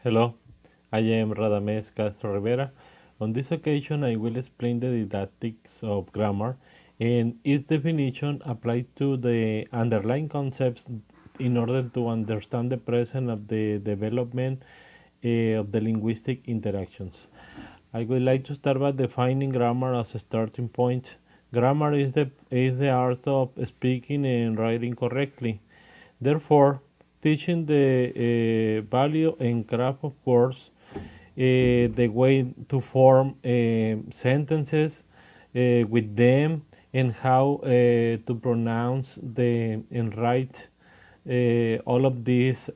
Hello, I am Radames Castro Rivera. On this occasion, I will explain the didactics of grammar and its definition applied to the underlying concepts in order to understand the present of the development of the linguistic interactions. I would like to start by defining grammar as a starting point. Grammar is the art of speaking and writing correctly. Therefore, teaching the value and craft of words, the way to form sentences with them, and how to pronounce and write all of these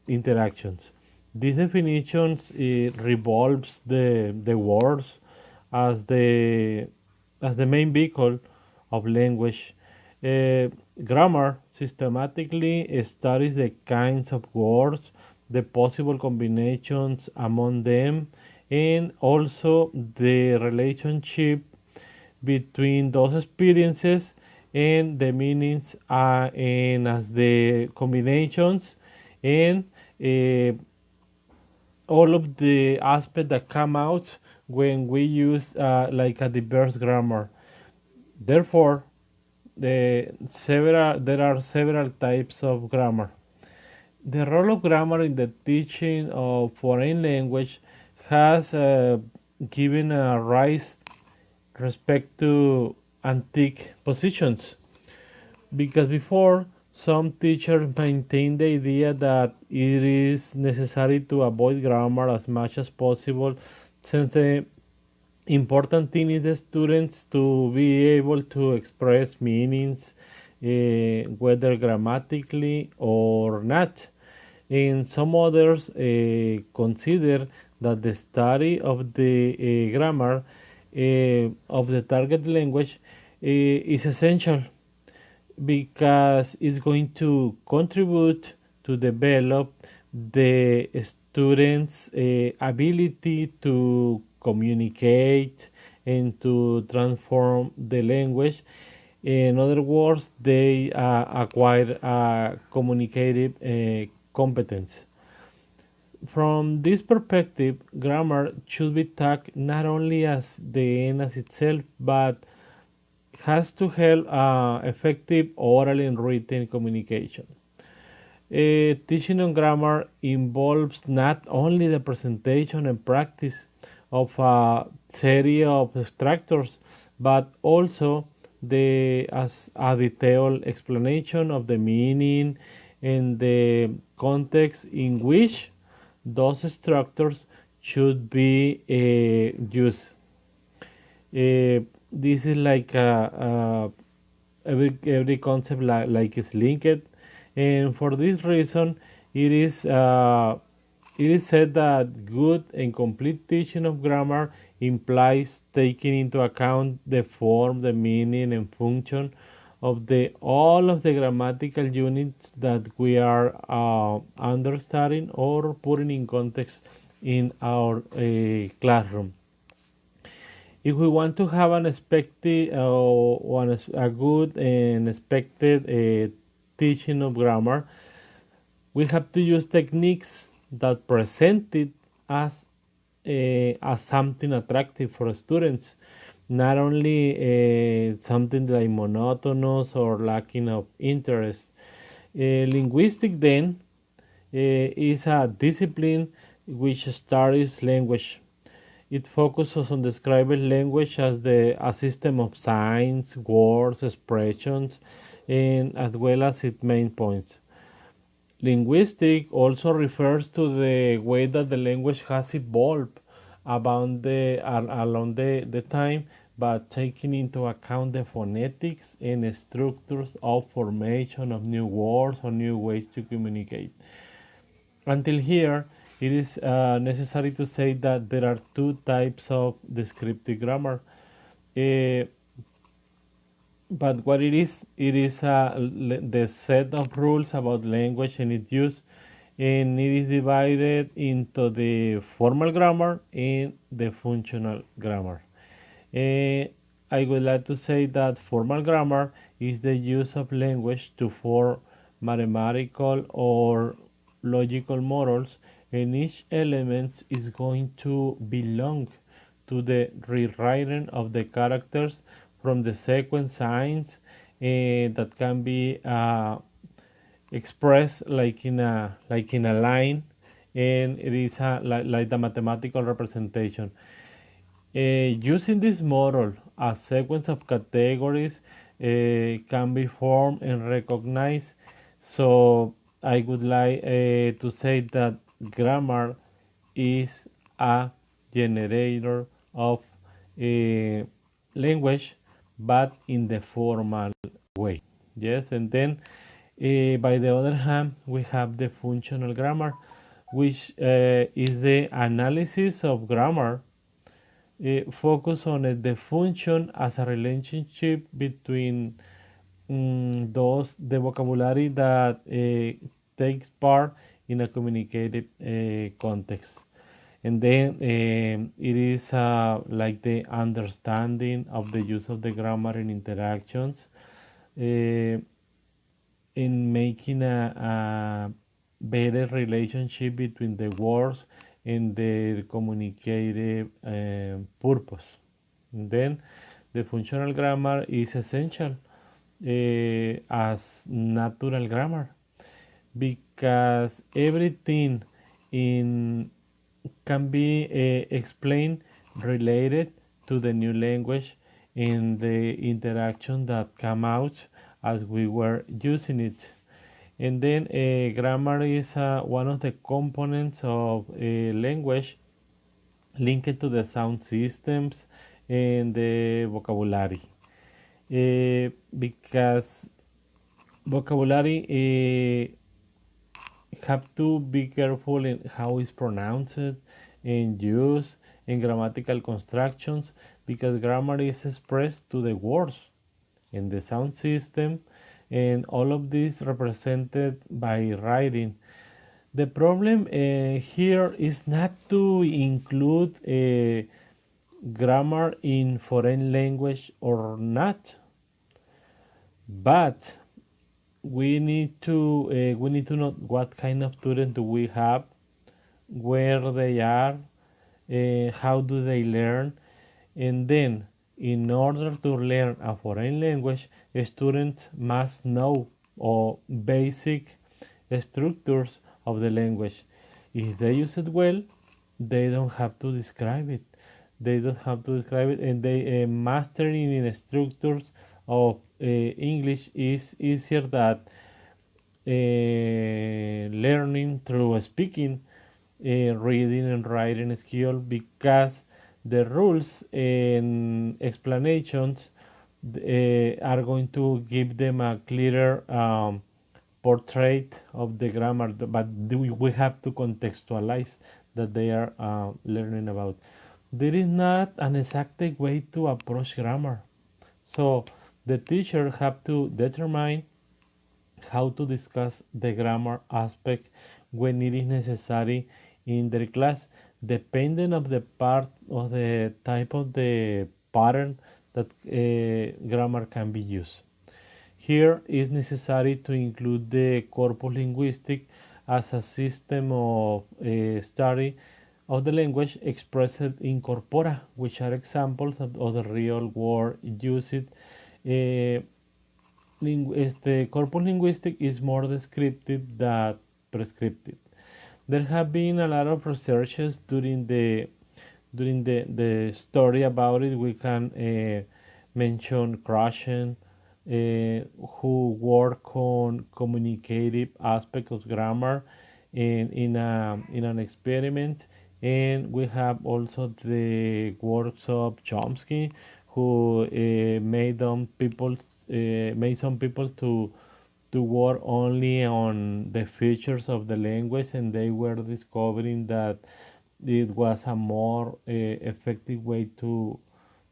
interactions. These definitions revolves the words as the main vehicle of language. Grammar systematically studies the kinds of words, the possible combinations among them, and also the relationship between those experiences and the meanings, and as the combinations and uh, all of the aspects that come out when we use like a diverse grammar. Therefore, there are several types of grammar. The role of grammar in the teaching of foreign language has given a rise respect to antique positions, because before some teachers maintained the idea that it is necessary to avoid grammar as much as possible, since the important thing is the students to be able to express meanings, whether grammatically or not. And some others consider that the study of the grammar of the target language is essential, because it's going to contribute to develop the students' ability to communicate and to transform the language. In other words, they acquire communicative competence. From this perspective, grammar should be tagged not only as the end as itself, but has to help effective oral and written communication. Teaching on grammar involves not only the presentation and practice of a series of structures, but also as a detailed explanation of the meaning and the context in which those structures should be used. This is like every concept like is linked, and for this reason, it is uh, it is said that good and complete teaching of grammar implies taking into account the form, the meaning, and function of the all of the grammatical units that we are understanding or putting in context in our classroom. If we want to have an expected a good and expected teaching of grammar, we have to use techniques that present it as something attractive for students, not only something like monotonous or lacking of interest. Linguistic then is a discipline which studies language. It focuses on describing language as a system of signs, words, expressions, and as well as its main points. Linguistic also refers to the way that the language has evolved along the time, but taking into account the phonetics and structures of formation of new words or new ways to communicate. Until here, it is necessary to say that there are two types of descriptive grammar. Uh, but what it is the set of rules about language and its use, and it is divided into the formal grammar and the functional grammar. I would like to say that formal grammar is the use of language to form mathematical or logical models and each element is going to belong to the rewriting of the characters from the sequence signs that can be expressed like in a line, and it is like the mathematical representation. Using this model, a sequence of categories can be formed and recognized. So I would like to say that grammar is a generator of language, but in the formal way. Yes, and then by the other hand, we have the functional grammar, which is the analysis of grammar focus on the function as a relationship between the vocabulary that takes part in a communicated context. And then it is like the understanding of the use of the grammar in interactions, in making a better relationship between the words and their communicative purpose. And then the functional grammar is essential as natural grammar, because everything in can be explained related to the new language in the interaction that come out as we were using it. And then grammar is one of the components of a language linked to the sound systems and the vocabulary. Because vocabulary have to be careful in how it's pronounced and used in grammatical constructions, because grammar is expressed to the words in the sound system, and all of this represented by writing. The problem here is not to include grammar in foreign language or not, but we need to know what kind of student do we have, where they are, how do they learn, and then in order to learn a foreign language, students must know or basic structures of the language. If they use it well, they don't have to describe it. They don't have to describe it, and they mastering in structures of English is easier than learning through speaking, reading and writing skill, because the rules and explanations are going to give them a clearer portrait of the grammar, but we have to contextualize that they are learning about. There is not an exact way to approach grammar, so the teacher have to determine how to discuss the grammar aspect when it is necessary in their class, depending of the part of the type of the pattern that grammar can be used. Here is necessary to include the corpus linguistic as a system of study of the language expressed in corpora, which are examples of the real world usage. Corpus linguistic is more descriptive than prescriptive. There have been a lot of researches during the story about it. We can mention Krashen, who work on communicative aspect of grammar in an experiment, and we have also the works of Chomsky, who made some people to work only on the features of the language, and they were discovering that it was a more effective way to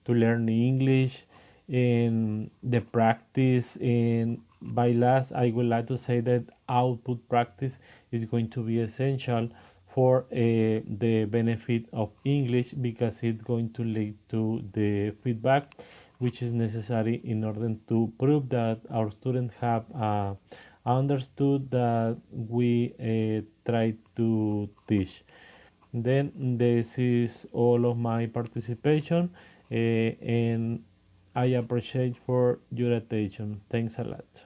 learn English in the practice. And by last, I would like to say that output practice is going to be essential for the benefit of English, because it's going to lead to the feedback which is necessary in order to prove that our students have understood that we try to teach. Then this is all of my participation, and I appreciate for your attention. Thanks a lot.